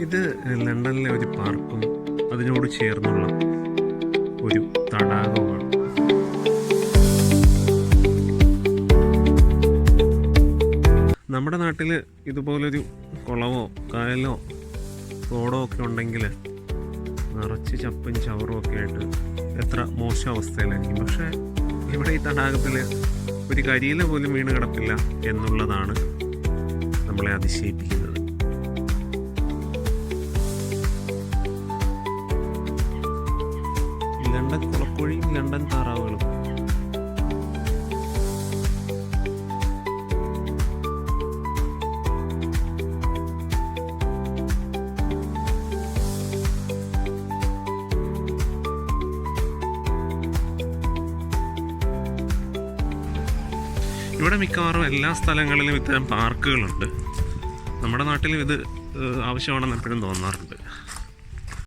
ഇത് ലണ്ടനിലെ ഒരു പാർക്കും അതിനോട് ചേർന്നുള്ള ഒരു തടാകവുമാണ്. നമ്മുടെ നാട്ടിൽ ഇതുപോലൊരു കുളമോ കായലോ തോടോ ഒക്കെ ഉണ്ടെങ്കിൽ നിറച്ച് ചപ്പും ചവറും ഒക്കെ ആയിട്ട് എത്ര മോശം അവസ്ഥയിലായിരിക്കും. പക്ഷേ ഇവിടെ ഈ തടാകത്തിൽ ഒരു കരിയില പോലും വീണ് കിടപ്പില്ല എന്നുള്ളതാണ് നമ്മളെ അതിശയിപ്പിക്കുന്നത്. London കുളക്കുഴിയും London താറാവുകളും. ഇവിടെ മിക്കവാറും എല്ലാ സ്ഥലങ്ങളിലും ഇത്തരം പാർക്കുകളുണ്ട്. നമ്മുടെ നാട്ടിലും ഇത് ആവശ്യമാണെന്ന് എപ്പോഴും തോന്നാറുണ്ട്.